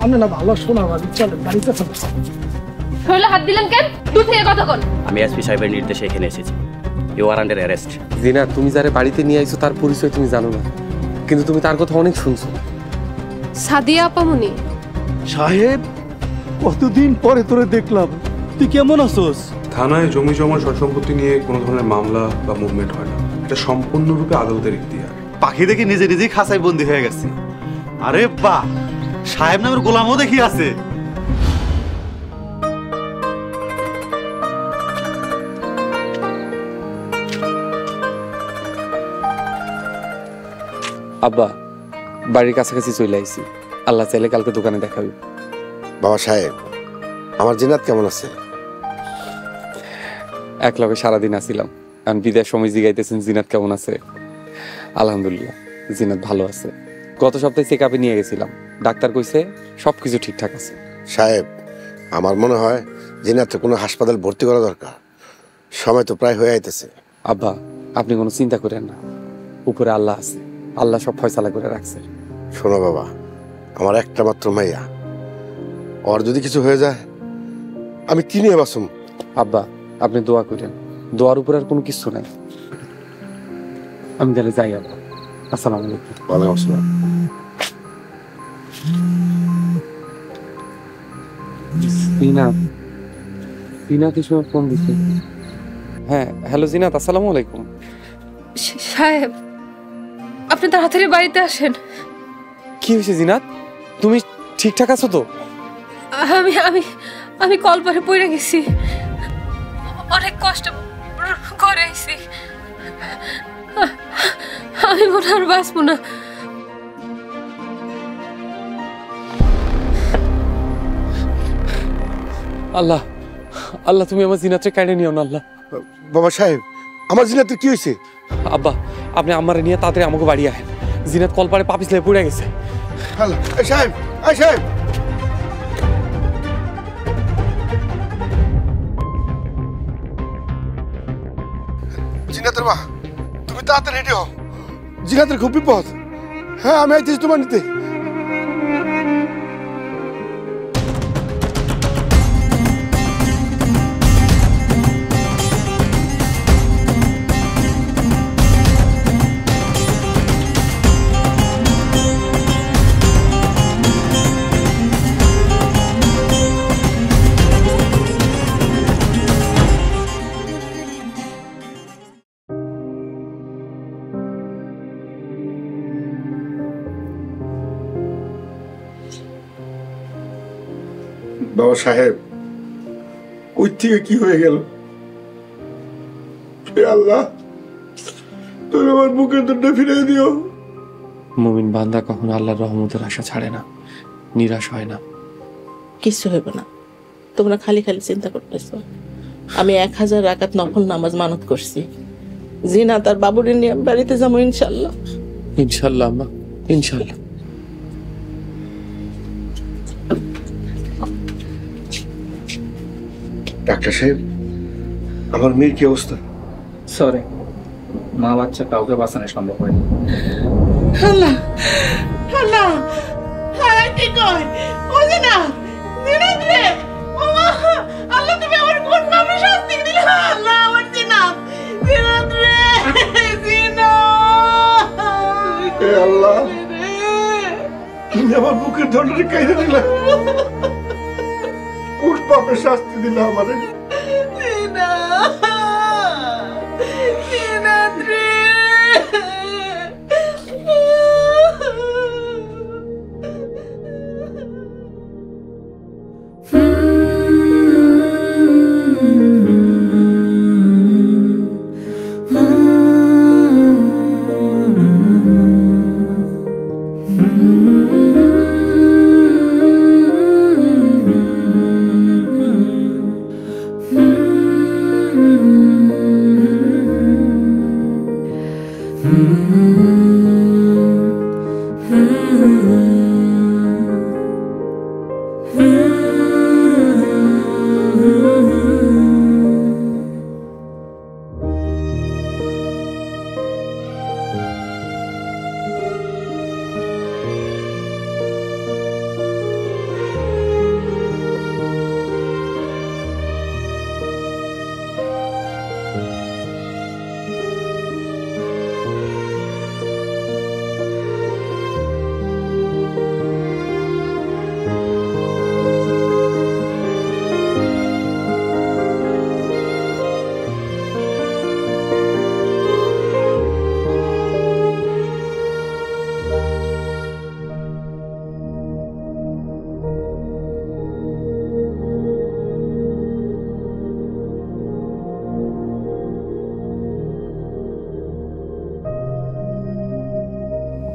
আমরা না ভালো শোনা চলেন গাড়িতে চলো। শরীরে হাত দিলেন কেন? দূর থেকে কথা বল। আমি এসপি সাহেবের নির্দেশে এখানে এসেছি। You are under arrest. Jina, তুমি যারে বাড়িতে নিয়ে আইছো তার পরিচয় তুমি জানো না, কিন্তু তুমি তার কথা অনেক শুনছো। সাদিয়া আপামনি। সাহেব, কতদিন পরে তোরে দেখলাম, তুই কেমন আছোস? থানায় জমি জমা সম্পত্তি নিয়ে কোনো ধরনের মামলা বা মুভমেন্ট হয় না, এটা সম্পূর্ণরূপে আদালতের ইখতিয়ার। পাখি দেখে নিজে নিজেই খাঁচায় বন্দি হয়ে গেছি। আরে বাহ, সাহেব নামের গোলামও দেখি আছে। আব্বা, বাড়ির কাছাকাছি চলে আইছি, আল্লাহ চাইলে কালকে দোকানে দেখাবি। বাবা সাহেব, আমার জিনাত কেমন আছে? এক লগে সারাদিন আসিলাম, এখন বিদায় সময় জিগাইতেছেন জিনাত কেমন আছে। আলহামদুলিল্লাহ, জিনাত ভালো আছে। গত সপ্তাহে চেক আপে নিয়ে গেছিলাম, ডাক্তার কইছে সবকিছু ঠিকঠাক আছে। সাহেব, আমার মনে হয় জিনাতকে কোনো হাসপাতাল ভর্তি করা দরকার, সময় তো প্রায় হয়ে আইতেছে। আব্বা, আপনি কোনো চিন্তা করেন না, উপরে আল্লাহ আছে, আল্লাহ সব ফয়সালা করে রাখছে। শোনো বাবা, আমার একটা মাত্র মাইয়া, ওর যদি কিছু হয়ে যায় আমি কি নিয়ে বাসুম? আব্বা, আপনি দোয়া করেন, দোয়ার উপর আর কোনো কিছু নাই। আমি তাহলে যাই আব্বা। আসসালামু আলাইকুম। ওয়ালাইকুম আসসালাম। জিনাত এই সময় ফোন দিচ্ছে। হ্যাঁ, হ্যালো জিনাত, আসসালামু আলাইকুম। সাহেব, আপনি তাড়াতাড়ি বাড়িতে আসেন। কি হয়েছে জিনাত, তুমি ঠিকঠাক আছো তো? আমি আমি আমি কলপারে পড়ে গেছি, অনেক কষ্ট করে আইছি। আমি মনে আর বাঁচবো না। আল্লাহ, আল্লাহ তুমি আমার জিনাতকে কাটে নিও না আল্লাহ। বাবা সাহেব, আমার জিনাতের কি হয়েছে? আব্বা, আপনি আমারে নিয়ে তাড়াতাড়ি আমাকে বাড়ি আহেন, জিনাত কলপারে পা পিছলে পড়ে গেছে। সাহেব, সাহেব, জিনাতের মা, তুমি তাড়াতাড়ি রেডি হও, জিনাতের খুব বিপদ। হ্যাঁ, আমি আইতেছি তোমার নিতে। বাবা সাহেব, ওই থেকে কি হয়ে গেল? আল্লাহ, তুমি আমার বুকের দুধটা ফিরে দিও। মুমিন বান্দা কখনো আল্লাহর রহমতের আশা ছাড়ে না, নিরাশ হয় না। কিছু হইব না, তোমরা খালি খালি চিন্তা করতেছো। আমি 1000 রাকাত নফল নামাজ মানত করছি, জিনা তার বাবুরে নিয়ে বাড়িতে যাবো ইনশাল্লাহ। ইনশাল্লাহ আম্মা, ইনশাল্লাহ। ডাক্তার সাহেব, আমার মেয়ের কি অবস্থা? সরি, মা বাচ্চা কাউকে বাঁচানো সম্ভব হয়নি। আল্লাহ, আল্লাহ, হ্যাঁ কি কয়? ওই যে না, জিনাত রে, ও মা, আল্লাহ তুমি আমার কোন পাপে শাস্তি দিলে? আল্লাহ, আমার জিনাত, জিনাত রে, জিনাত। হে আল্লাহ, তুমি আমার বুকের ধরনের কাইরে দিলা, কোন পাপে শাস্তি দিলা আমারে? জিনাত, জিনাত রে।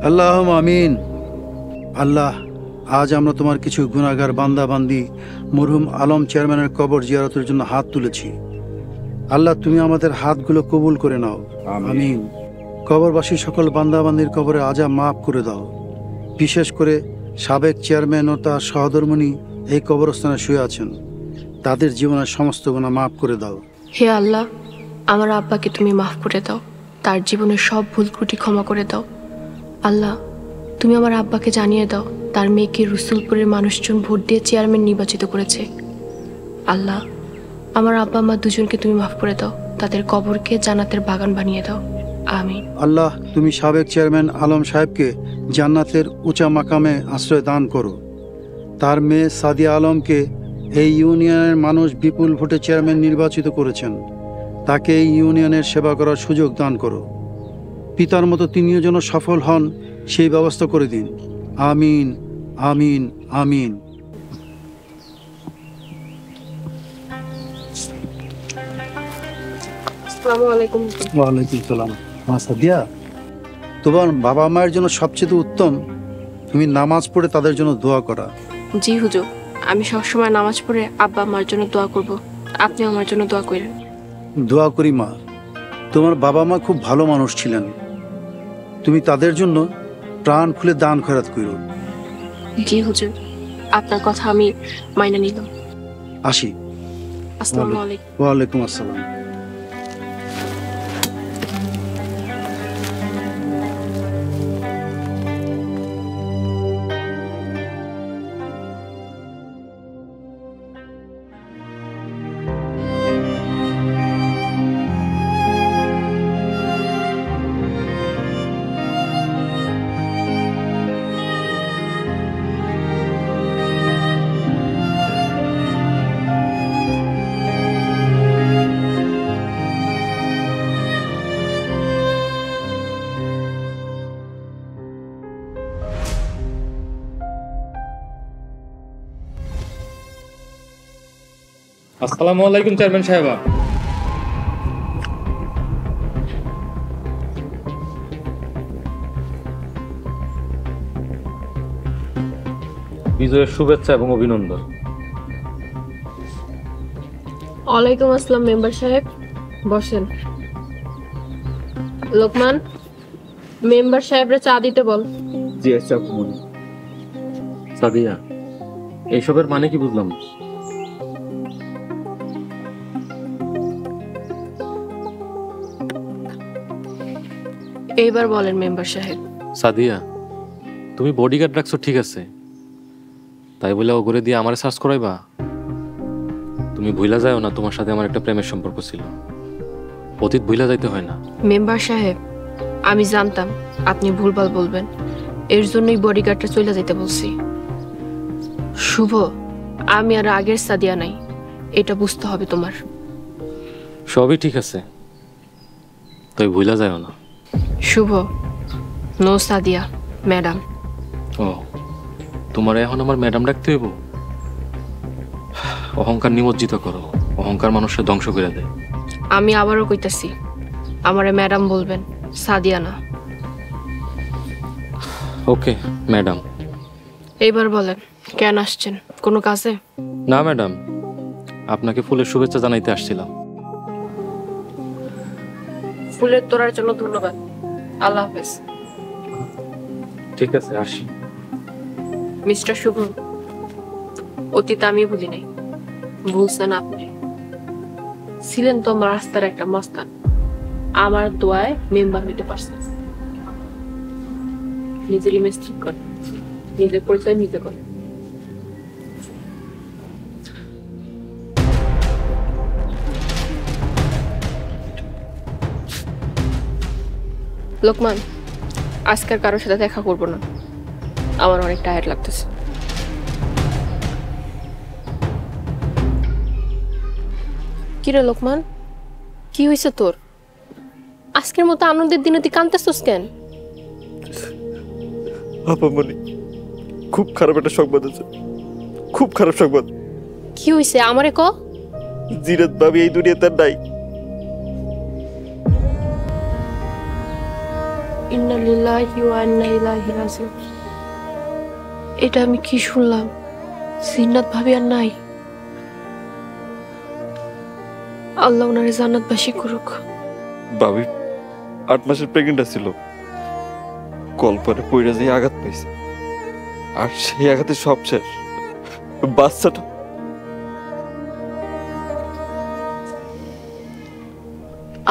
আল্লাহুম্মা আমিন। আল্লাহ, আজ আমরা তোমার কিছু গুনাহগার বান্দা বান্দি মরহুম আলম চেয়ারম্যানের কবর জিয়ারতের জন্য হাত তুলেছি। আল্লাহ, তুমি আমাদের হাতগুলো কবুল করে নাও, আমিন। কবরবাসী সকল বান্দা বান্দির কবরে আযাব মাফ করে দাও। বিশেষ করে সাবেক চেয়ারম্যান ও তার সহধর্মিণী এই কবরস্থানে শুয়ে আছেন, তাদের জীবনের সমস্ত গুনাহ মাফ করে দাও। হে আল্লাহ, আমার আব্বাকে তুমি মাফ করে দাও, তার জীবনের সব ভুল ত্রুটি ক্ষমা করে দাও। আল্লাহ, তুমি আমার আব্বাকে জানিয়ে দাও তার মেয়েকে রসুলপুরের মানুষজন ভোট দিয়ে চেয়ারম্যান নির্বাচিত করেছে। আল্লাহ, আমার আব্বা মা দুজনকে তুমি মাফ করে দাও, তাদের কবরকে জান্নাতের বাগান বানিয়ে দাও, আমিন। আল্লাহ, তুমি সাবেক চেয়ারম্যান আলম সাহেবকে জান্নাতের উঁচা মাকামে আশ্রয় দান করো। তার মেয়ে সাদিয়া আলমকে এই ইউনিয়নের মানুষ বিপুল ভোটে চেয়ারম্যান নির্বাচিত করেছেন, তাকে এই ইউনিয়নের সেবা করার সুযোগ দান করো। পিতার মতো তিনিও যেন সফল হন সেই ব্যবস্থা করে দিন, আমিন আমিন আমিন। আসসালামু আলাইকুম। ওয়ালাইকুম সালাম। সাদিয়া, তোমার বাবা মায়ের জন্য সবচেয়ে উত্তম তুমি নামাজ পড়ে তাদের জন্য দোয়া করা। জি হুজুর, আমি সবসময় নামাজ পড়ে আব্বা আমার জন্য দোয়া করব, আপনি আমার জন্য দোয়া করেন। দোয়া করি মা, তোমার বাবা মা খুব ভালো মানুষ ছিলেন, তুমি তাদের জন্য প্রাণ খুলে দান খয়রাত করো। জি হুজুর, আপনার কথা আমি মাইনা নিলাম। আসি। আসসালামু আলাইকুম। ওয়ালাইকুম আসসালাম। আসসালামু আলাইকুম চেয়ারম্যান সাহেবা। বিজয়ের শুভেচ্ছা এবং অভিনন্দন। ওয়ালাইকুম আসসালাম মেম্বার সাহেব, বসেন। লোকমান, মেম্বার সাহেবরা চা দিতে বল। জি আচ্ছা। সাদিয়া, এইসবের মানে কি বুঝলাম? এইবার বলেন মেম্বার সাহেব। সাদিয়া, তুমি বডিগার্ড রাখছো ঠিক আছে, তাই বলে ওগরে দিয়ে আমারে সার্চ করাইবা? তুমি ভুলা যাও না তোমার সাথে আমার একটা প্রেমের সম্পর্ক ছিল, অতীত ভুলা যাইতে হয় না। মেম্বার সাহেব, আমি জানতাম আপনি ভুলভাল বলবেন, এর জন্যই বডিগার্ডটা চলে যেতে বলছি। শুভ, আমি আর আগের সাদিয়া নাই, এটা বুঝতে হবে তোমার। সবই ঠিক আছে, তাই ভুলা যাও না। শুভ, নো সাদিয়া, ম্যাডাম। ও, তোমার এখন আমার ম্যাডাম ডাকতে হইব? অহংকার নিমজ্জিত করো, অহংকার মানুষের ধ্বংস করে দেয়। আমি আবারও কইতাছি, আমারে ম্যাডাম বলবেন, সাদিয়া না। Okay madam. এইবার বলেন কেন আসছেন, কোনো কাজে? না ম্যাডাম, আপনাকে ফুলের শুভেচ্ছা জানাইতে আসছিলাম। ফুলের তোড়ার জন্য ধন্যবাদ, আল্লাহ হাফেজ। ঠিক আছে, আসি। মিস্টার শুভ, অতীত আমি ভুলি নাই, ভুলছেন আপনি। ছিলেন তো আমার রাস্তার একটা মস্তান, আমার দোয়ায় মেম্বার হইতে পারছেন। নিজের ইমেজ ঠিক করেন, নিজের পরিচয় নিজে করেন। লোকমান, আজকের কারোর সাথে দেখা করবো না, আমার অনেক টায়ার্ড লাগতেছে। কিরে লোকমান, কি হয়েছে তোর? আজকের মতো আনন্দের দিনে তুই কাঁদতেছিস কেন? আপামনি, খুব খারাপ একটা সংবাদ আছে, খুব খারাপ সংবাদ। কি হয়েছে আমারে ক? জিরাত ভাবি এই দুনিয়াতে নাই। ইন্না লিল্লাহি ওয়া ইন্না ইলাইহি রাজিউন। এটা আমি কি শুনলাম? জিন্নাত ভাবি আর নাই। আল্লাহ ওনারে জান্নাতবাসী করুক। ভাবি 8 মাসের প্রেগনেন্ট ছিল, কল্পরে পইরা যে আঘাত পাইছে, আর সেই আঘাতে সব শেষ। বাচ্চাটা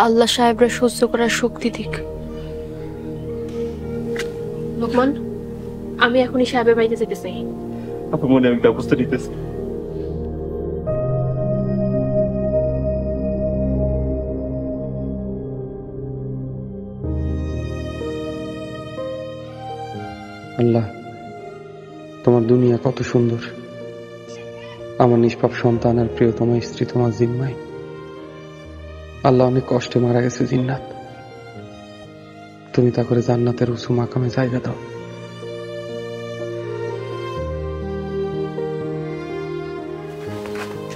আল্লাহ সাহেবরা সহ্য করার শক্তি দিক। লোকমান, আমি এখনই সাহেবের বাড়িতে যেতে চাই। আপনার মনে আমি ব্যবস্থা নিতেছি। আল্লাহ, তোমার দুনিয়া কত সুন্দর। আমার নিষ্পাপ সন্তান আর প্রিয়তমা স্ত্রী তোমার জিম্মায়। আল্লাহ অনেক কষ্টে মারা গেছে জিন্নাত, তুমি তা করে জান্নাতের উঁচু মাকামে জায়গা দাও।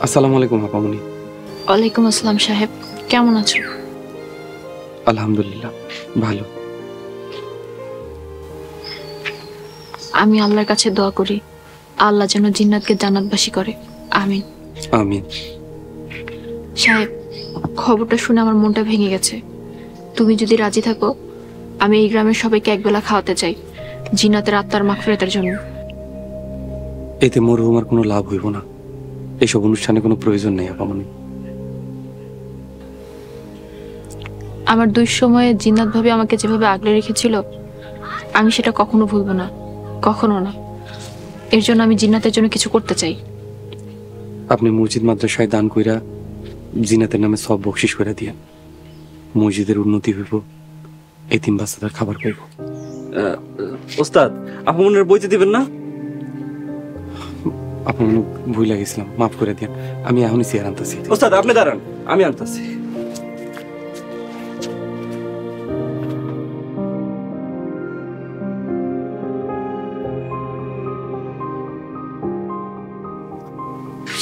আসসালামু আলাইকুম আপামনি। ওয়ালাইকুম আসসালাম সাহেব, কেমন আছো? আলহামদুলিল্লাহ ভালো। আমি আল্লাহর কাছে দোয়া করি আল্লাহ যেন জিন্নাতকে জান্নাতবাসী করে। আমিন আমিন। সাহেব, খবরটা শুনে আমার মনটা ভেঙে গেছে। তুমি যদি রাজি থাকো, আমি এই গ্রামের সবাইকে একবেলা খাওয়াতে চাই জিন্নাতের আত্মার মাগফিরাতের জন্য। এতে মরহুমার কোনো লাভ হইব না। এইসব অনুষ্ঠানে কোনো প্রয়োজন নেই আপামনি। আমার দুঃসময়ে জিন্নাত ভাবে আমাকে যেভাবে আগলে রেখেছিল, আমি সেটা কখনো ভুলবো না, কখনো না। এর জন্য আমি জিন্নাতের জন্য কিছু করতে চাই। আপনি মসজিদ মাদ্রাসায় দান কইরা জিনাতের নামে সব বকশিস করে দিয়ে মসজিদের উন্নতি হইব, এতিম বাচ্চাদের খাবার পাইব। ওস্তাদ, আপনি মনের বইতে দিবেন না? আপনি মনে ভুল লাগেছিলাম, মাফ করে দেন। আমি এখনই চেয়ার আনতেছি। ওস্তাদ আপনি দাঁড়ান, আমি আনতেছি।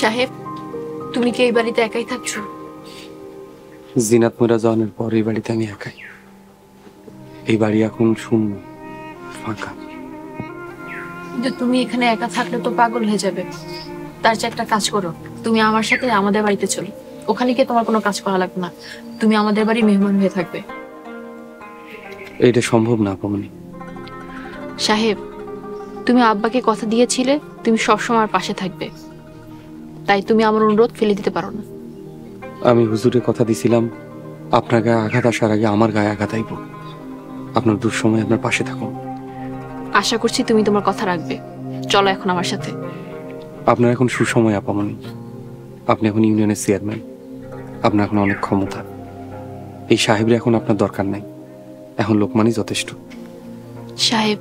সাহেব, তুমি কি এই বাড়িতে একাই থাকছো? জিনাত মরা যাওয়ার পর এই বাড়িতে আমি একাই। এই বাড়ি এখন শূন্য, ফাঁকা। কিন্তু তুমি এখানে একা থাকলে তো পাগল হয়ে যাবে। তার চেয়ে একটা কাজ করো, তুমি আমার সাথে আমাদের বাড়িতে চলো। ওখানে গিয়ে তোমার কোনো কাজ করা লাগবে না, তুমি আমাদের বাড়ি মেহমান হয়ে থাকবে। এটা সম্ভব না আপামনি। সাহেব, তুমি আব্বাকে কথা দিয়েছিলে তুমি সবসময় আমার পাশে থাকবে, তাই তুমি আমার অনুরোধ ফেলে দিতে পারো না। আমি হুজুরে কথা দিছিলাম, আপনার গায়ে আঘাত আসার আগে আমার গায়ে আঘাত আইব। আপনার দুঃসময় আপনার পাশে থাকুন। আশা করছি তুমি তোমার কথা রাখবে। চলো এখন আমার সাথে। আপনার এখন সুসময় আপামনি। আপনি এখন ইউনিয়নের চেয়ারম্যান, আপনার এখন অনেক ক্ষমতা। এই সাহেবরা এখন আপনার দরকার নাই, এখন লোকমানই যথেষ্ট। সাহেব,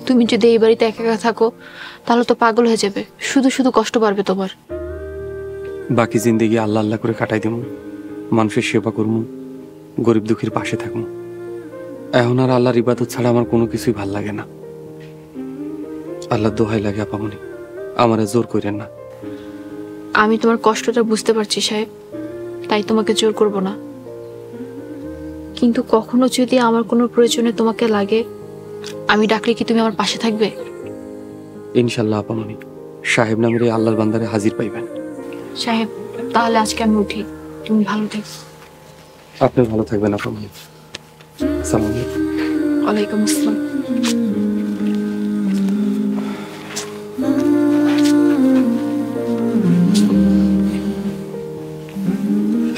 তুমি যদি এই বাড়িতে একা একা থাকো তাহলে তো পাগল হয়ে যাবে, শুধু শুধু কষ্ট বাড়বে তোমার। বাকি জিন্দেগি আল্লাহ আল্লাহ করে কাটাই দেব, মানুষের সেবা করব, গরিব দুঃখীর পাশে থাকবো। এখন আর আল্লাহর ইবাদত ছাড়া আমার কোনো কিছুই ভাল লাগে না। আল্লাহ দোহাই লাগে আপামনি, আমারে জোর করেন না। আমি তোমার কষ্টটা বুঝতে পারছি সাহেব, তাই তোমাকে জোর করব না। কিন্তু কখনো যদি আমার কোনো প্রয়োজনে তোমাকে লাগে, আমি ডাকলে কি তুমি আমার পাশে থাকবে? ইনশাল্লাহ আপামনি, সাহেব নামের এই আল্লাহর বান্দারে হাজির পাইবেন। সাহেব, তাহলে আজকে আমি উঠি, তুমি ভালো থেকো। আপনি ভালো থাকবেন আপামনি। সালাম আলাইকুম। ওয়ালাইকুম আসসালাম।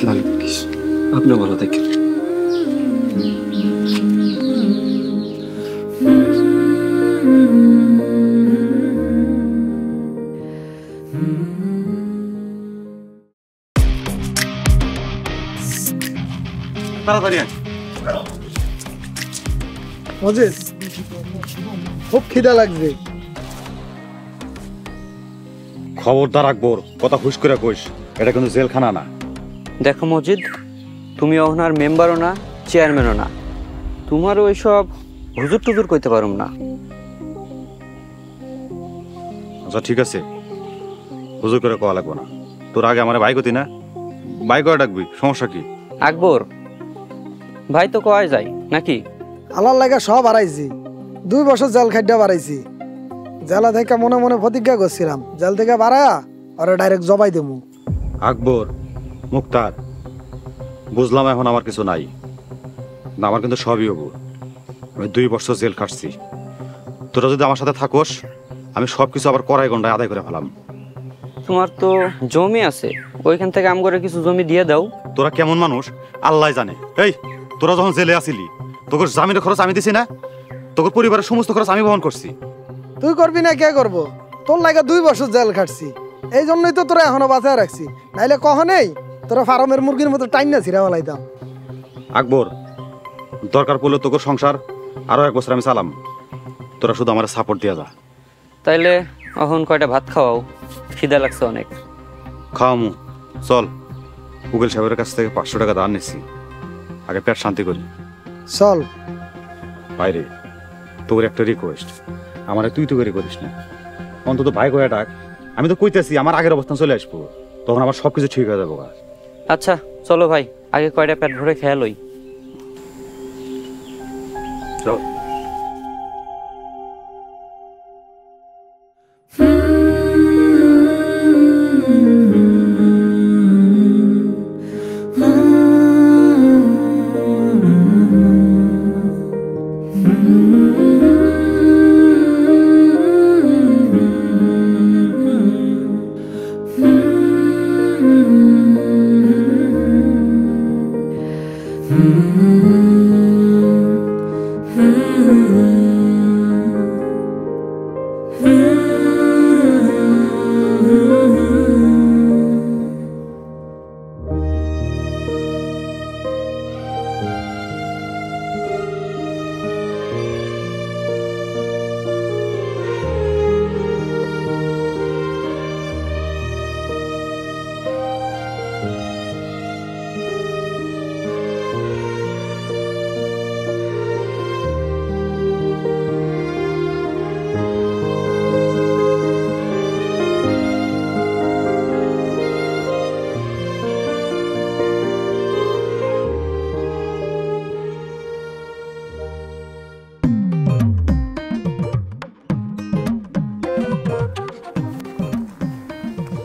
ভালো থাকিস। আপনি ভালো থাকেন। তাড়াতাড়ি আয়। মজিদ, খুব খিদা লাগছে। খবরদার আকবর, কথা হুশ করে কইস, এটা কিন্তু জেলখানা না। দেখো মজিদ, তুমি ওনার মেম্বারও না, চেয়ারম্যানও না, তোমারও ওইসব হুজুর টুজুর কইতে পারুম না। আচ্ছা ঠিক আছে, হুজুর করে কওয়া লাগবো না। তোর আগে আমার ভাই গতি না, ভাই করে ডাকবি, সমস্যা কি? আকবর ভাই তো কয় যায় নাকি? আল্লাহর লাগা সব হারাইছি, 2 বছর জেল খাইডা বাড়াইছি। জেলা থেকে মনে মনে প্রতিজ্ঞা করছিলাম, জেল থেকে বাড়ায়া ওরা ডাইরেক্ট জবাই দেবো। আকবর, মুক্তার, বুঝলাম এখন আমার কিছু নাই, না আমার কিন্তু সবই হবো। আমি 2 বছর জেল খাটছি, তোরা যদি আমার সাথে থাকোস আমি সবকিছু আবার কড়াই গন্ডায় আদায় করে ফেলাম। তোমার তো জমি আছে, ওইখান থেকে আম করে কিছু জমি দিয়ে দাও। তোরা কেমন মানুষ আল্লাহ জানে। এই তোরা যখন জেলে আসিলি তোর জামিনের খরচ আমি দিছি না? তোর পরিবারের সমস্ত খরচ আমি বহন করছি। তুই করবি না কে করবো? তোর লাগা 2 বছর জেল খাটছি, এই জন্যই তো তোরা এখনো বাঁচায় রাখছি, নাইলে কখনেই তোরা ফার্মের মুরগির মতো টাইম না ছিঁড়া ফেলাইতাম। আকবর, দরকার পড়লে তোর সংসার আরো 1 বছর আমি চালাম, তোরা শুধু আমার সাপোর্ট দিয়া যা। তাইলে এখন কয়টা ভাত খাওয়াও, খিদা লাগছে অনেক। খাওয়ামু, চল। উকিল সাহেবের কাছ থেকে 500 টাকা ধার নিচ্ছি, আগে পেট শান্তি করি। চল। বাইরে তোর একটা রিকোয়েস্ট, আমার তুই তো করে করিস না, অন্তত ভাই কয়া ডাক। আমি তো কইতেছি আমার আগের অবস্থান চলে আসবো, তখন আমার সবকিছু ঠিক হয়ে যাবো। আচ্ছা চলো ভাই, আগে কয়টা পেট ভরে খেয়ে লই। চল।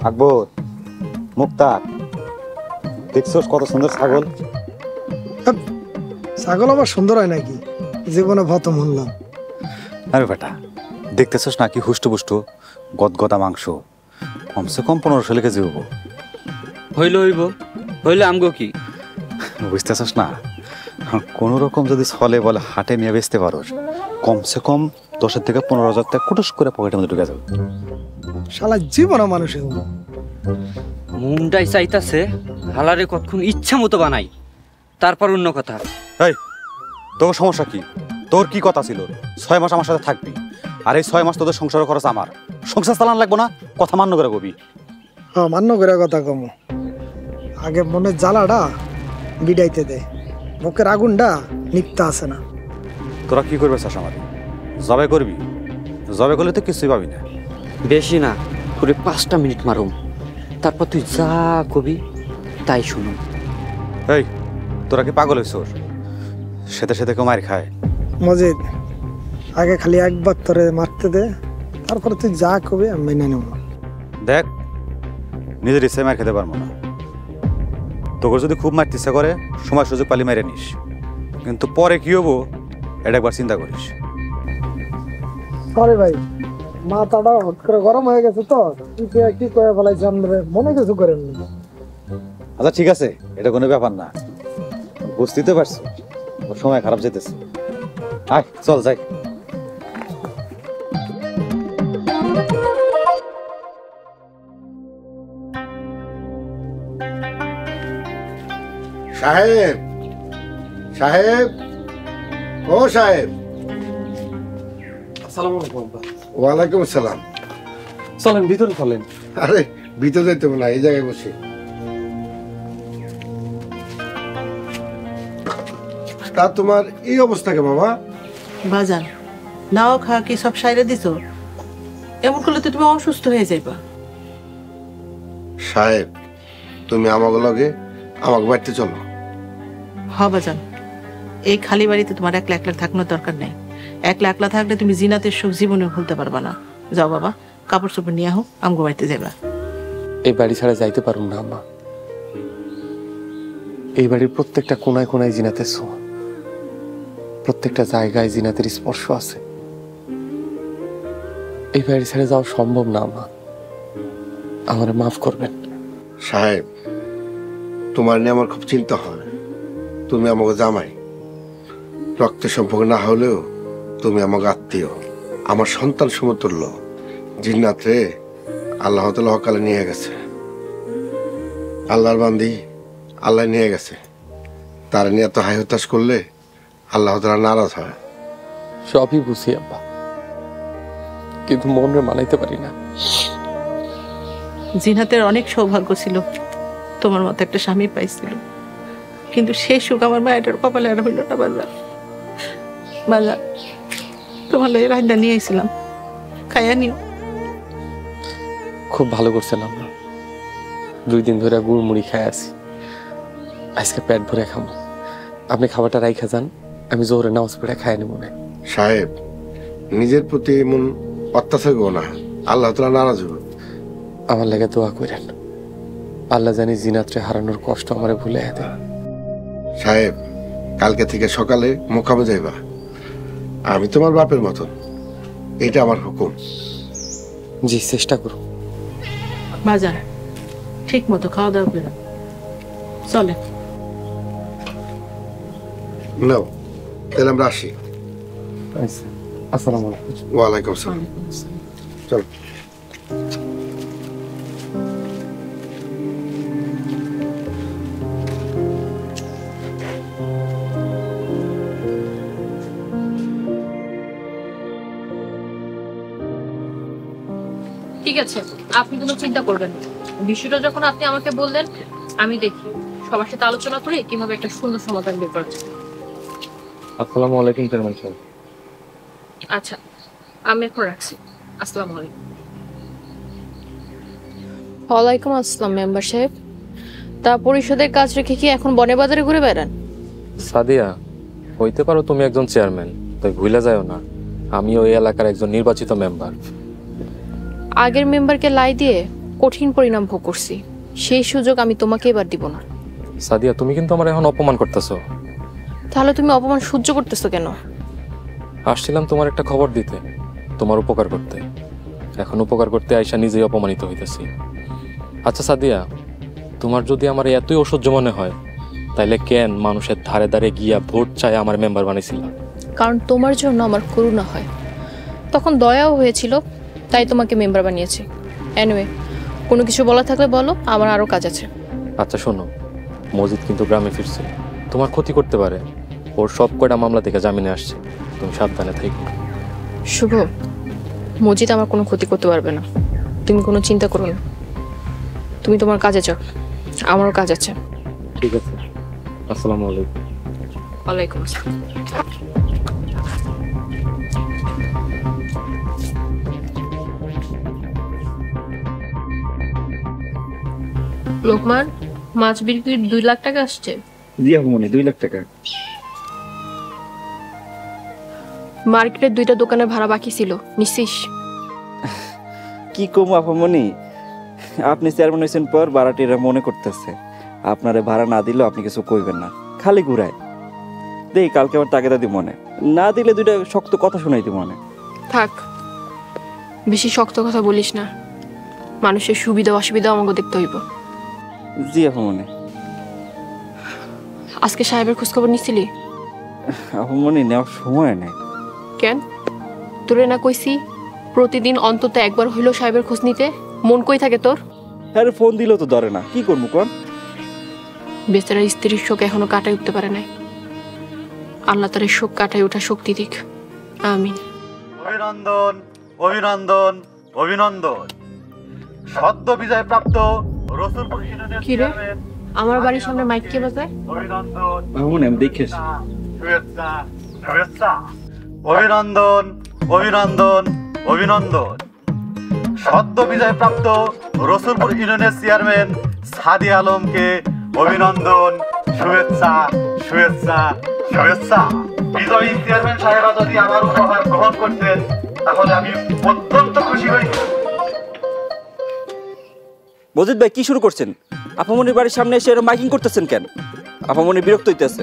আকবর, মুক্তার, দেখছোস কত সুন্দর ছাগল? ছাগল আবার সুন্দর হয় নাকি? জীবনে প্রথম শুনলাম। আরে বেটা, দেখতেছোস না কি হুষ্ট পুষ্ট গদগদা মাংস, কমসে কম 1500 কেজি হবো। হইলে আমগো কি বুঝতেছোস না? কোন রকম যদি ছলে বলে হাটে নিয়ে বেচতে পারোস, কমসে কম 10 থেকে 15,000 টাকা কুটুস করে পকেটের মধ্যে ঢুকে যাবে। শালা জীবনে মানুষের মুন্ডাই চাইতাছে হালারে কতক্ষণ ইচ্ছা মতো বানাই, তারপর অন্য কথা। এই তোর সমস্যা কি? তোর কি কথা ছিল 6 মাস আমার সাথে থাকবি, আর এই 6 মাস তোদের সংসারের খরচ আমার, সংসার চালান লাগবো না? কথা মান্য করে কবি। হ্যাঁ মান্য করে কথা কম, আগে মনের জ্বালাটা বিডাইতে দে, বুকের আগুনটা নিকতে আসে না। তোরা কি করবে চাস আমার? জবে করবি? জবে করলে তো কিছুই পাবি না। বেশি না, পুরো 5টা মিনিট মারুম, তারপর তুই যা কবি তাই শুনো। এই তোরা কি পাগল হইছস? সেতে সেতে কেউ মার খায়? মজিদ, আগে খালি একবার তোরে মারতে দে, তারপরে তুই যা কবি আমি মেনে নেব। দেখ, নিজের ইচ্ছায় মার খেতে পারবো না, তোকে যদি খুব মারতে ইচ্ছা করে সময় সুযোগ পালি মেরে নিস, কিন্তু পরে কি হবো এটা একবার চিন্তা করিস। সরি ভাই, মাথাটা হট করে গরম হয়ে গেছে তো, কি করে ফেলাইছি আমরা, মনে কিছু করেন না। আচ্ছা ঠিক আছে, এটা কোনো ব্যাপার না, বুঝতে পারছি সময় খারাপ যেতেছে। আয় চল যাই। সাহেব, সাহেব, ও সাহেব। আসসালামু আলাইকুম আব্বা। ওয়ালাইকুম আসসালাম। চলেন ভিতরে চলেন। আরে ভিতরে যেতে না, এই জায়গায় বসে। তা তোমার এই অবস্থা কে বাবা? বাজান নাও খাওয়া কি সব সাইরে দিছো? এমন করলে তো তুমি অসুস্থ হয়ে যাইবা। সাহেব, তুমি আমাকে লগে আমাকে বাড়িতে চলো। হ বাজান, এই খালি বাড়িতে তোমার একলা একলা থাকানোর দরকার নেই। একলা একলা থাকলে তুমি জিনাতের সুখ জীবনে ভুলতে পারবা না। যাও বাবা, কাপড় চোপড় নিয়ে আহো, আমগো বাড়িতে যাবা। এই বাড়ি ছাড়া যাইতে পারুম না আম্মা। এই বাড়ির প্রত্যেকটা কোনায় কোনায় জিনাতের ছোঁয়া, প্রত্যেকটা জায়গায় জিনাতের স্পর্শ আছে। এই বাড়ি ছেড়ে যাওয়া সম্ভব না আম্মা, আমার মাফ করবেন। সাহেব, তোমার নিয়ে আমার খুব চিন্তা হয়। তুমি আমাকে জামাই, রক্তের সম্পর্ক না হলেও তুমি আমাকে আত্মীয়, আমার সন্তান সমতুল্য। জিন্নাত রে আল্লাহ তাআলা অকালে নিয়ে গেছে। আল্লাহর বান্দি আল্লাহ নিয়ে গেছে, তার নিয়ে এত হাই হতাশ করলে আল্লাহ তাআলা নারাজ হয়। সবই বুঝি আব্বা, কিন্তু মনে মানাইতে পারি না। জিনাতের অনেক সৌভাগ্য ছিল, তোমার মতো একটা স্বামী পাইছিল, কিন্তু সেই সুখ আমার মায়ের কপালে আর হইল না। বাজার বাজার তোমার লাগে রান্না নিয়ে আইছিলাম, খাইয়া নিও। খুব ভালো করছেন আমরা, 2 দিন ধরে গুড় মুড়ি খাই আছি, আজকে পেট ভরে খাবো। আপনি খাবারটা রাইখা যান, আমি জোহরে নামাজ পড়ে খাই নি মনে। সাহেব, নিজের প্রতি এমন অত্যাচার করো না, আল্লাহ তাআলা নারাজ হবে। আমার লাগে দোয়া করেন, আল্লাহ জানি জিনাতরে হারানোর কষ্ট আমারে ভুলে দেয়। সাহেব, কালকে থেকে সকালে মোকামে যাইবা। আমি তোমার বাপের মতন, এটা আমার হুকুম। জি, চেষ্টা করুন। বাজার ঠিক মতো খাওয়া দাওয়া করে চলে। নাও, তাহলে আমরা আসি। আসসালামু আলাইকুম। ওয়ালাইকুম আসসালাম। চলো। ঠিক আছে, আপনি কোনো চিন্তা করবেন না। বিষয়টা যখন আপনি আমাকে বললেন, আমি দেখি সবার সাথে আলোচনা করে কিভাবে একটা সুন্দর সমাধান বের করা যায়। আসসালামু আলাইকুম চেয়ারম্যান সাহেব। আচ্ছা, আমি এখন রাখছি। আসসালামু আলাইকুম। ওয়ালাইকুম আসসালাম মেম্বার সাহেব। তা পরিষদের কাজ রেখে কি এখন বনে বাজারে ঘুরে বেড়ান? সাদিয়া, হইতে পারো তুমি একজন চেয়ারম্যান, তাই ভুলে যাও না আমি ওই এলাকার একজন নির্বাচিত মেম্বার। আগের মেম্বারকে লাই দিয়ে কঠিন পরিণাম ভোগ করছি, সেই সুযোগ আমি তোমাকে এবার দিব না। সাদিয়া, তুমি কিন্তু আমার এখন অপমান করতেছো। তাহলে তুমি অপমান সহ্য করতেছো কেন? আসছিলাম তোমার একটা খবর দিতে, তোমার উপকার করতে। এখন উপকার করতে আইসা নিজেই অপমানিত হইতেছি। আচ্ছা সাদিয়া, তোমার যদি আমার এতই অসহ্য মনে হয়, তাইলে কেন মানুষের ধারে ধারে গিয়া ভোট চাই আমার মেম্বার বানাইছিলাম? কারণ তোমার জন্য আমার করুণা হয়, তখন দয়াও হয়েছিল, তাই তোমাকে মেম্বার বানিয়েছি। এনিওয়ে, কোনো কিছু বলা থাকলে বলো, আমার আরো কাজ আছে। আচ্ছা শোনো, মজিদ কিন্তু গ্রামে ফিরছে, তোমার ক্ষতি করতে পারে। ওর সব কয়টা মামলা থেকে জামিনে আসছে, তুমি সাবধানে থাকো। শুভ, মজিদ আমার কোনো ক্ষতি করতে পারবে না, তুমি কোনো চিন্তা করো না। তুমি তোমার কাজে যাও, আমারও কাজ আছে। ঠিক আছে, আসসালামু আলাইকুম। ওয়ালাইকুম আসসালাম। লোকমান, মাছ বিক্রির 2 লাখ টাকা আসছে। জি আম্মুনি, 2 লাখ টাকা। মার্কেটের 2টা দোকানের ভাড়া বাকি ছিল, নিছিস? কি কম আপামনি, আপনি চেয়ারম্যান হয়েছেন পর ভাড়াটিরা মনে করতেছে আপনারে ভাড়া না দিলেও আপনি কিছু কইবেন না, খালি ঘুরায় দেই। কালকে আবার তাকে দাদি মনে না দিলে 2টা শক্ত কথা শোনাইতে মনে। থাক, বেশি শক্ত কথা বলিস না, মানুষের সুবিধা অসুবিধা আমাকে দেখতে হইব। জি আপামনি। আজকে সাহেবের খোঁজ খবর নিছিলি? আপামনি নেওয়ার সময় নেই। কেন? তোরে না কইছি প্রতিদিন অন্তত একবার হইলো সাহেবের খোঁজ নিতে? মন কই থাকে তোর? আরে ফোন দিলেও তো ধরে না, কি করবো কোন? বেচারা স্ত্রীর শোক এখনো কাটাই উঠতে পারে নাই। আল্লাহ তার শোক কাটাই ওঠা শক্তি দিক, আমিন। অভিনন্দন, অভিনন্দন, অভিনন্দন। সদ্য বিজয় প্রাপ্ত রসুলপুর ইউনিয়নের কি রে, আমার বাড়ির সামনে মাইক কে বাজায়? অভিনন্দন, আপামনি আমি দেখেছি। শুভেচ্ছা, শুভেচ্ছা। অভিনন্দন, অভিনন্দন, অভিনন্দন। সদ্য বিজয় প্রাপ্ত রসুলপুর ইউনিয়নের চেয়ারম্যান সাদিয়া আলমকে অভিনন্দন, শুভেচ্ছা, শুভেচ্ছা শুভেচ্ছা। বিজয়ী চেয়ারম্যান সাহেবা যদি আমার উপহার গ্রহণ করতেন তাহলে আমি অত্যন্ত খুশি হইতাম। মজিদ ভাই কি শুরু করছেন? আপামনির বাড়ির সামনে এসে এরকম মাইকিং করতেছেন কেন? আপামনি বিরক্ত হইতেছে।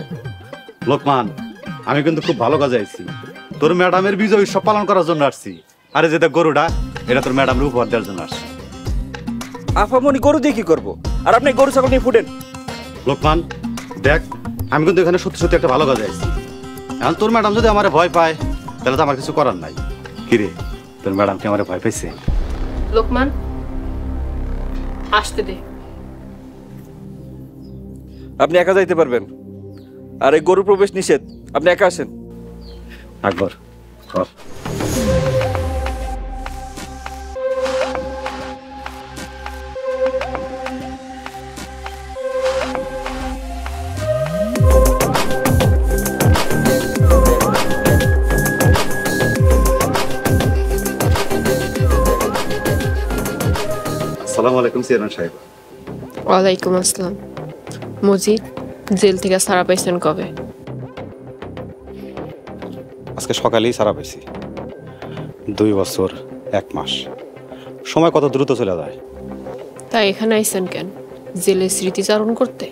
লোকমান, আমি কিন্তু খুব ভালো কাজে আইছি। তোর ম্যাডামের বিজয় উৎসব পালন করার জন্য আসছি। আরে যেটা গরুটা, এটা তোর ম্যাডামের উপহার দেওয়ার জন্য আসছি। আপামনি গরু দিয়ে কি করবো? আর আপনি গরু ছাগল নিয়ে ফুটেন। লোকমান দেখ, আমি কিন্তু এখানে সত্যি সত্যি একটা ভালো কাজে আইছি। এখন তোর ম্যাডাম যদি আমার ভয় পায় তাহলে তো আমার কিছু করার নাই। কিরে, তোর ম্যাডাম কি আমার ভয় পাইছে? লোকমান, আসতে দে। আপনি একা যাইতে পারবেন, আর এই গরু প্রবেশ নিষেধ। আপনি একা আসেন। আকবর, আসসালামু আলাইকুম চেয়ারম্যান সাহেব। ওয়ালাইকুম আসসালাম। মজিদ, জেল থেকে ছাড়া পাইছেন কবে? আজকে সকালেই ছাড়া পাইছি। 2 বছর 1 মাস। সময় কত দ্রুত চলে যায়। তাই এখানে আইছেন কেন? জেলের স্মৃতিচারণ করতে?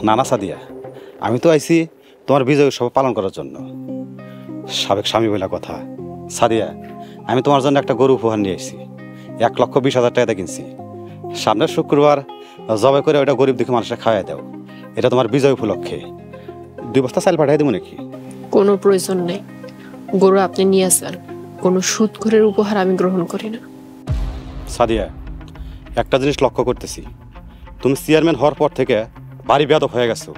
নানা সাদিয়া, আমি তো আইছি তোমার বিজয় উৎসব পালন করার জন্য। সাবেক স্বামী বলে কথা। সাদিয়া, আমি তোমার জন্য একটা গরু উপহার নিয়ে আইছি। 1,20,000 টাকা কিনছি। সামনের শুক্রবার জবাই করে ওটা গরিব দেখে মানুষের খাওয়াই দাও। এটা তোমার বিজয় উপলক্ষে। 2 বস্তা চাল পাঠাই দেবো নাকি? কোনো প্রয়োজন নেই। গরু আপনি নিয়ে আসেন। কোনো সুদখোরের উপহার আমি গ্রহণ করি না। সাদিয়া, একটা জিনিস লক্ষ্য করতেছি, তুমি চেয়ারম্যান হওয়ার পর থেকে বাড়ি বেয়াদব হয়ে গেছো।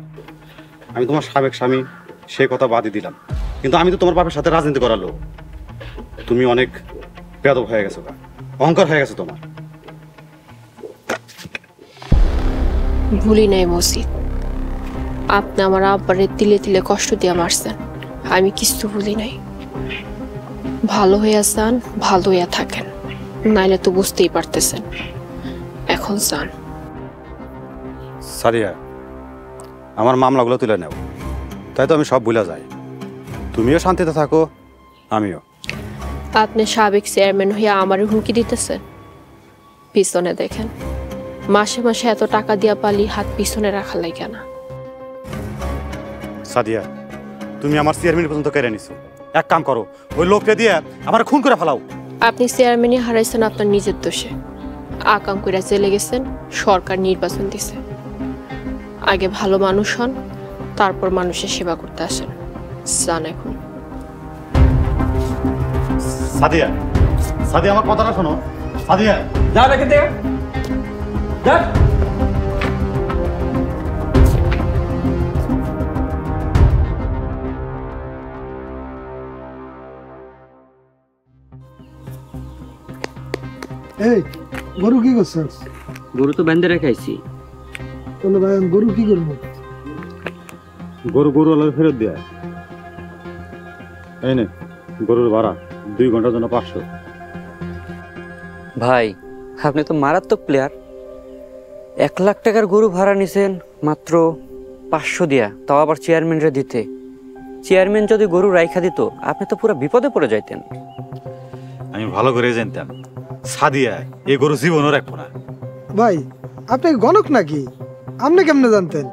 আমি তোমার সাবেক স্বামী, সেই কথা বাদই দিলাম, কিন্তু আমি তো তোমার বাপের সাথে রাজনীতি করার লোক। তুমি অনেক বেয়াদব হয়ে গেছো, অহংকার হয়ে গেছে তোমার। ভুলি নাই মসজিদ, আপনি আমার আব্বারে তিলে তিলে কষ্ট দিয়ে মারছেন। আমি কিছু ভুলি নাই। ভালো হইয়া যান, ভালো হইয়া থাকেন, নাইলে তো বুঝতেই পারতেছেন। এখন যান। সাদিয়া, আমার মামলাগুলো তুলে নেও, তাই তো আমি সব ভুলে যাই। তুমিও শান্তিতে থাকো, আমিও। আপনি সাবেক চেয়ারম্যান হইয়া আমারে হুমকি দিতেছেন? পিছনে দেখেন, মাসে মাসে এত টাকা দিয়া পালি হাত পিছনে রাখা লাগে না। সাদিয়া, তুমি আমার চেয়ারম্যান পর্যন্ত কেড়ে নিছো। এক কাম করো, ওই লোককে দিয়ে আমার খুন করে ফেলাও। আপনি চেয়ারম্যানই হারাইছেন আপনার নিজের দোষে। আকাম কইরা জেলে গেছেন, সরকার নির্বাচন দিছে। আগে ভালো মানুষ হন, তারপর মানুষের সেবা করতে আসেন। যান এখন। সাদিয়া, সাদিয়া, আমার কথাটা শোনো। সাদিয়া, যা রেখে দে, যা। এই গরু কি করছিস? গরু তো বেঁধে রেখাইছি। তাহলে ভাই আমি গরু কি করবো? গরু ফেরত দেয়। এই নে গরুর ভাড়া, 2 ঘন্টার জন্য 500। ভাই, আপনি তো মারাত্মক প্লেয়ার। 1 লাখ টাকার গরু ভাড়া নিছেন মাত্র 500 দিয়া, তাও আবার চেয়ারম্যানরে দিতে। চেয়ারম্যান যদি গরু রাইখা দিত, আপনি তো পুরো বিপদে পড়ে যাইতেন। আমি ভালো করে জানতাম সাদিয়া এই গরু জীবনও রাখবো না। ভাই, আপনি গণক নাকি? আপনি কেমনে জানতেন?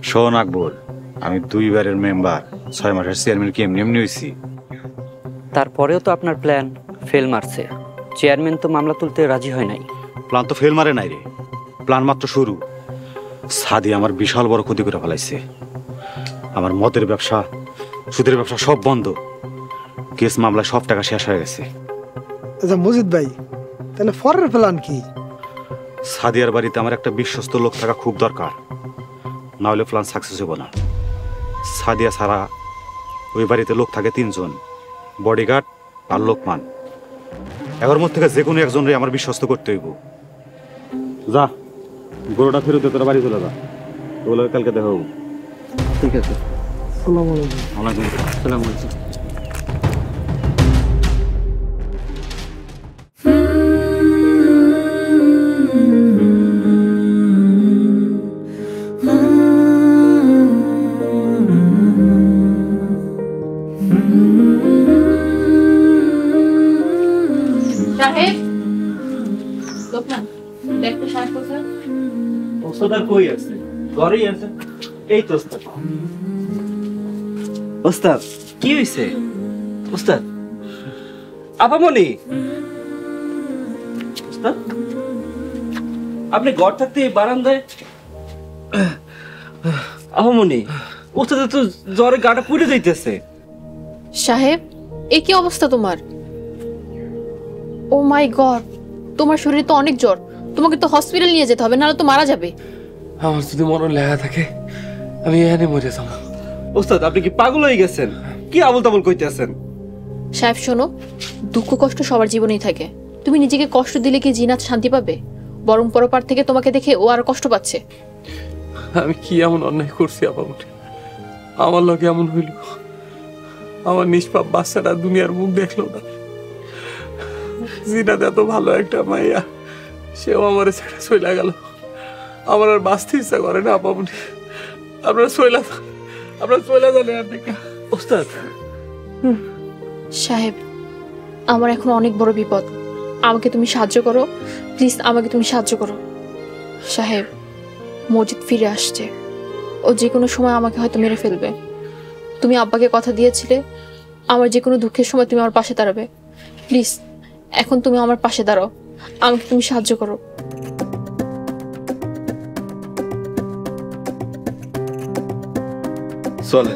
শোন আকবর, আমি 2 বারের মেম্বার, 6 মাসের চেয়ারম্যান কি এমনি হয়েছি? তারপরেও তো আপনার প্ল্যান ফেল মারছে। চেয়ারম্যান তো মামলা তুলতে রাজি হয় নাই। প্ল্যান তো ফেল মারে নাই রে, প্ল্যান মাত্র শুরু। সাদিয়া আমার বিশাল বড় ক্ষতি করে ফেলাইছে। আমার মদের ব্যবসা, সুদের ব্যবসা সব বন্ধ। কেস মামলায় সব টাকা শেষ হয়ে গেছে। আচ্ছা মজিদ ভাই, তাহলে পরের প্ল্যান কি? সাদিয়ার বাড়িতে আমার একটা বিশ্বস্ত লোক থাকা খুব দরকার, না হলে প্ল্যান সাকসেস হবো না। সাদিয়া ছাড়া ওই বাড়িতে লোক থাকে 3 জন, বডিগার্ড আর লোকমান। এর মধ্যে থেকে যে কোনো একজনরে আমার বিশ্বস্ত করতে হইব। যা, গরুটা ফেরত দে, তোরা বাড়ি চলে যা। ওগুলো কালকে দেখা হবো। ঠিক আছে। আসসালামু আলাইকুম। আসসালামু আলাইকুম। Hmm. ওস্তাদ আর কই আছে? ঘরেই আছে। এই তো ওস্তাদ। ওস্তাদ কি হইছে? ওস্তাদ আপামনি, ওস্তাদ আপনি ঘর থাকতে বারান্দায়? আপামনি, ওস্তাদ তো জ্বরে গাটা পুড়ে যাইতেছে। সাহেব, এ কি অবস্থা তোমার? ও মাই গড, তোমার শরীরে তো অনেক জ্বর। তোমাকে তো হসপিটাল নিয়ে যেতে হবে, নাহলে তো মারা যাবে। আমার যদি মরণ লেখা থাকে আমি এখানে মরে যাব। ওস্তাদ আপনি কি পাগল হয়ে গেছেন? কি আবল তাবল কইতেছেন? সাহেব শোনো, দুঃখ কষ্ট সবার জীবনেই থাকে। তুমি নিজেকে কষ্ট দিলে কি জিনাত শান্তি পাবে? বরং পরপার থেকে তোমাকে দেখে ও আর কষ্ট পাচ্ছে। আমি কি এমন অন্যায় করছি আপামনি? আমার লগে এমন হইল? আমার নিষ্পাপ বাচ্চাটা দুনিয়ার মুখ দেখলো না। জিনাত এত ভালো একটা মাইয়া, সেও আমার ছেড়ে চলে গেল। আমার আর বাঁচতে ইচ্ছা করে না আপামনি। আপনারা চলে যান আর দেখা। ওস্তাদ সাহেব, আমার এখন অনেক বড় বিপদ। আমাকে তুমি সাহায্য করো প্লিজ, আমাকে তুমি সাহায্য করো। সাহেব, মজিদ ফিরে আসছে। ও যে কোনো সময় আমাকে হয়তো মেরে ফেলবে। তুমি আব্বাকে কথা দিয়েছিলে আমার যে কোনো দুঃখের সময় তুমি আমার পাশে দাঁড়াবে। প্লিজ এখন তুমি আমার পাশে দাঁড়াও, আমাকে তুমি সাহায্য করো। চলে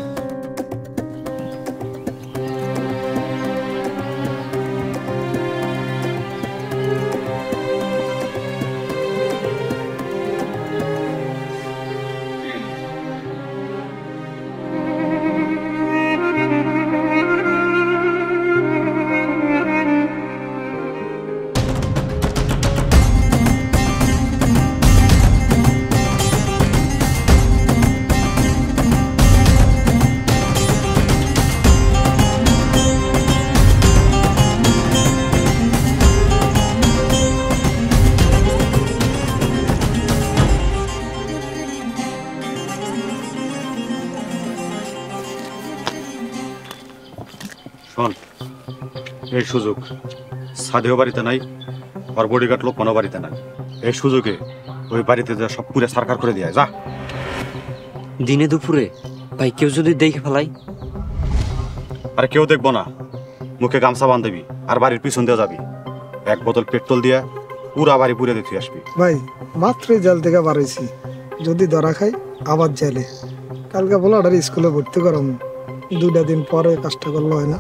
শোন, এই সুযোগ সাদেও বাড়িতে নাই, আর বডিগার্ড লোক কোনো বাড়িতে নাই। এই সুযোগে ওই বাড়িতে যা সব পুরে সরকার করে দেয়। যা দিনে দুপুরে ভাই কেউ যদি দেখে ফেলাই? আরে কেউ দেখবো না, মুখে গামছা বাঁধবি আর বাড়ির পিছন দিয়ে যাবি। এক বোতল পেট্রোল দিয়ে পুরা বাড়ি পুরে দিতে আসবি। ভাই মাত্রই জেল থেকে বাড়াইছি, যদি ধরা খাই আবার জেলে। কালকে বলাডার স্কুলে ভর্তি করাম, 2টা দিন পরে কাজটা করলে হয় না?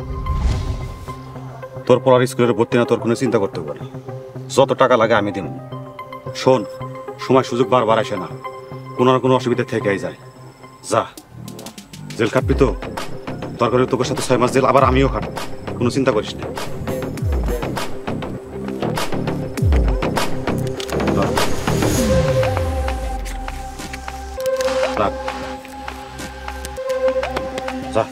তোর পড়ার স্কুলের ভর্তি না, তোর কোনো চিন্তা করতে হবে না। যত টাকা লাগে আমি দিব। শোন, সময় সুযোগ বারবার আসে না, কোনো না কোনো অসুবিধা থেকেই যায়। যা, জেল কাটবি তো? দরকার তোর সাথে 6 মাস জেল আবার আমিও কাটবো, কোনো চিন্তা করিস না। যা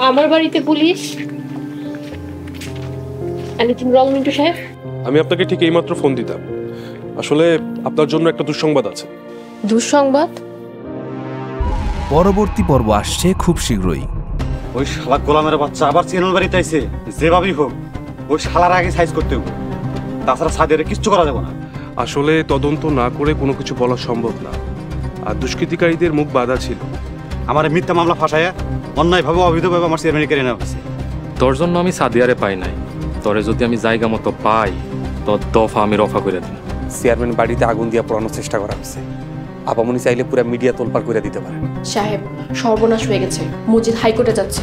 আমার বাড়িতে পুলিশ? এনিথিং রং মিন্টু সাহেব? আমি আপনাকে ঠিক এইমাত্র ফোন দিতাম। আসলে আপনার জন্য একটা দুঃসংবাদ আছে। দুঃসংবাদ? পরবর্তী পর্ব আসছে খুব শীঘ্রই। ওই শালা গোলামের বাচ্চা আবার চ্যানেল বাড়িতে আইছে। যেভাবেই হোক ওই শালার আগে সাইজ করতে হবে, তাছাড়া সাদের কিচ্ছু করা যাবে না। আসলে তদন্ত না করে কোনো কিছু বলা সম্ভব না, আর দুষ্কৃতিকারীদের মুখ বাঁধা ছিল। আমার মিথ্যা মামলা ফাঁসায়া অন্যায়ভাবে অবৈধভাবে আমার চেয়ারম্যান কেড়ে নেওয়া হয়েছে। তোর জন্য আমি সাদিয়ারে পাই নাই, তোরে যদি আমি জায়গা মতো পাই তোর দফা আমি রফা করে দিই। চেয়ারম্যান বাড়িতে আগুন দিয়ে পোড়ানোর চেষ্টা করা হয়েছে। আপামনি চাইলে পুরো মিডিয়া তোলপাড় করে দিতে পারে। সাহেব, সর্বনাশ হয়ে গেছে। মজিদ হাইকোর্টে যাচ্ছে।